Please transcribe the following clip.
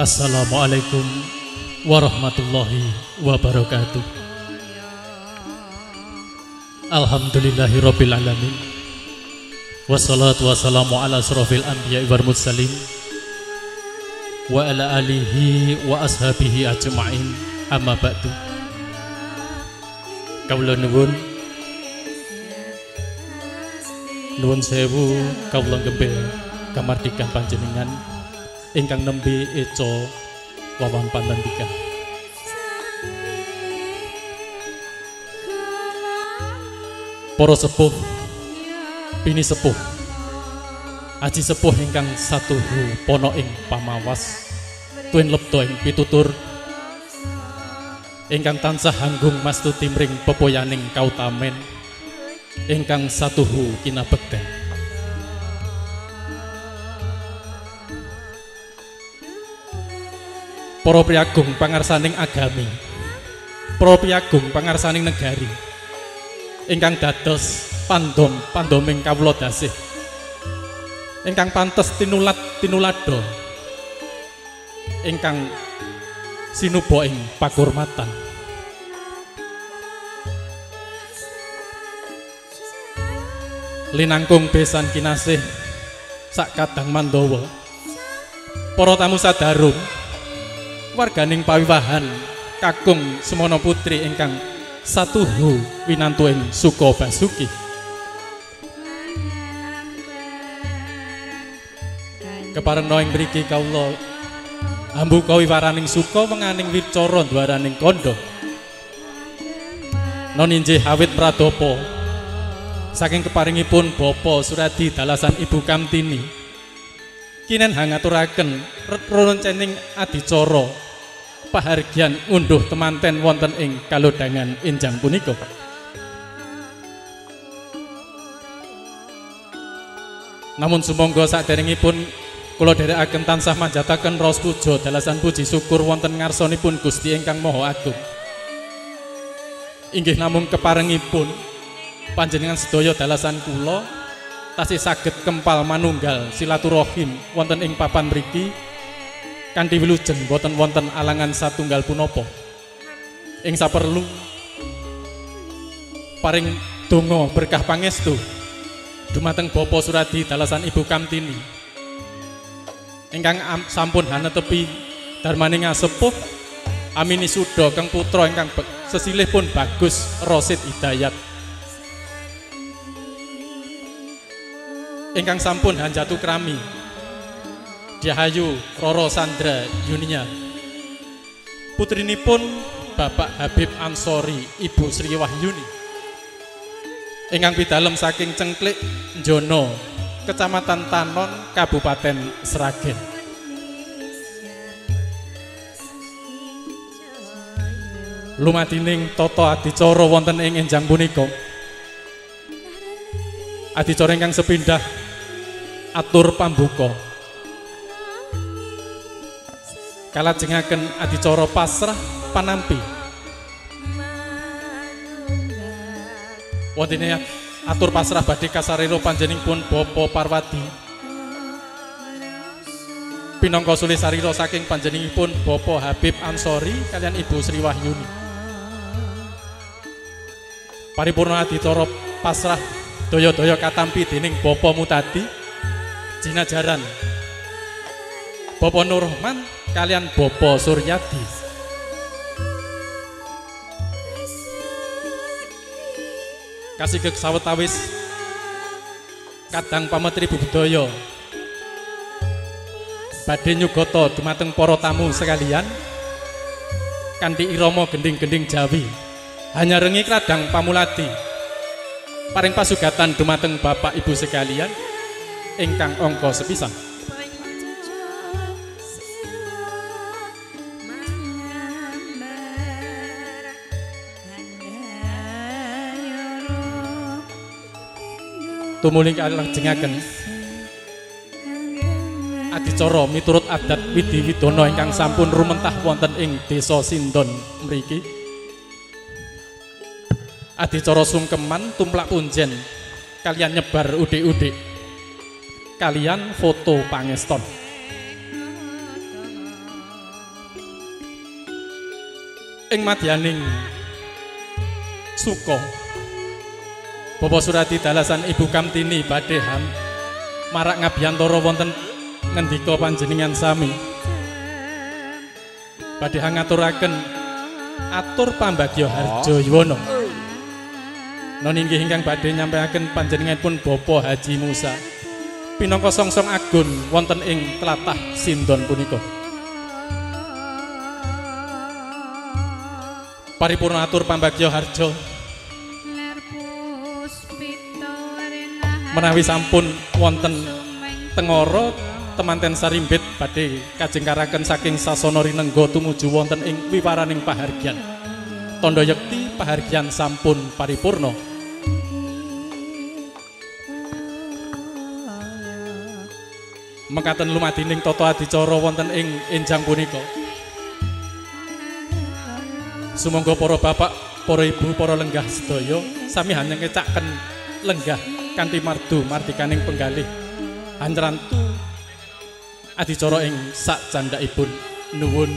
Assalamualaikum warahmatullahi wabarakatuh. Alhamdulillahirabbil alamin. Wassalatu wassalamu ala asrofil anbiya'i wal mursalin wa ala alihi wa ashabihi ajma'in. Amma ba'du. Kawula nuwun sewu kawula ngembe kamardikan panjenengan ingkang nembe eco wawan pantandikan. Para sepuh, bini sepuh, aji sepuh ingkang satuhu pono ing pamawas, tuwin lebda ing pitutur, ingkang tansah anggung mastuti mring pepoyaning kautamen, ingkang satuhu kinabekten. Para priagung pangarsaning agami, para priagung pangarsaning negari, ingkang dados pandoming kawula dasih, ingkang pantes tinulado, ingkang sinuba ing pakurmatan. Linangkung besan kinasih sak kadang mandawa, para tamu sadarum, warganing pawiwahan kakung semono putri ingkang satuhu winantu ing suka basuki. Keparena ing mriki kawula ambu kawiwaraning suka wenganing wicara dwaraning kandha. Non injih awit pradapa saking keparingipun Bapa Suradi dalasan Ibu Kamtini kinen hangaturaken rerencening adicara pahargyan unduh temanten wonten ing kalodhangan enjang punika. Namun sumangga saderengipun kula dherekaken tansah manjataken raos puja dalasan puji syukur wonten ngarsanipun Gusti ingkang Maha Agung. Inggih namung keparengipun panjenengan sedaya dalasan kula tasih saged kempal manunggal silaturahim wonten ing papan mriki kanthi wilujeng boten wonten alangan satunggal punapa. Ing saperlu paring donga berkah pangestu dumateng Bapa Suradi dalasan Ibu Kamtini ingkang sampun hanetepi darmaning sepuh amini suda kang putra ingkang sesilih pun bagus Rosid Hidayat ingkang sampun hanjatu krami Diahayu Roro Sandra Yunia, putrinipun Bapak Habib Ansori Ibu Sri Wahyuni ingkang pidalem saking Cengklik Jono Kecamatan Tanon Kabupaten Sragen. Lumadining tata adicara wonten ing enjang punika adicara ingkang sepindah atur pambuka kalajengaken adicara pasrah panampi wonten atur pasrah badhe kasarela panjenenganipun Bapa Parwadi pinangka sulih sarira saking panjenenganipun Bapa Habib Ansori kalian Ibu Sri Wahyuni. Paripurna adicara pasrah daya-daya katampi dening Bapa Mutadi Jinajaran Bapa Nurrahman kalian Bapa Suryadi. Kasih sawetawis kadang pametri budaya badhe nyugata dumateng para tamu sekalian kanthi irama gending-gending Jawi hanya rengi kadang pamulati paring pasugatan dumateng Bapak Ibu sekalian ingkang angka sepisan. Tumuli kalajengaken adicara miturut adat Widiwidana ingkang sampun rumentah wonten ing Desa Sindon mriki. Adicara sungkeman tumplak punjen kalian nyebar udik-udik kalian foto pangeston. ing madyaning suka Bapa Suradi dalasan Ibu Kamtini badhe marak ngabiyantara wonten ngendika panjenengan sami badhe ngaturaken atur pambagya harja yuwana non inggih ingkang badhe nyampaiaken panjenenganipun Bapa Haji Musa pinangka songsong agun wonten ing tlatah Sindon punika paripurna atur pambagya harja menawi sampun wonten tengara temanten sarimbit badhe kajengkaraken saking sasana rinengga tumuju wonten ing wiwaraning pahargyan tandha yekti pahargyan sampun paripurna mekaten lumadining tata adicara wonten ing enjang punika sumangga para bapak para ibu para lenggah sedaya sami hanya ngecaken lenggah kanthi mardu mardikaning penggalih hanrantu adicara ing sak candhaipun nuwun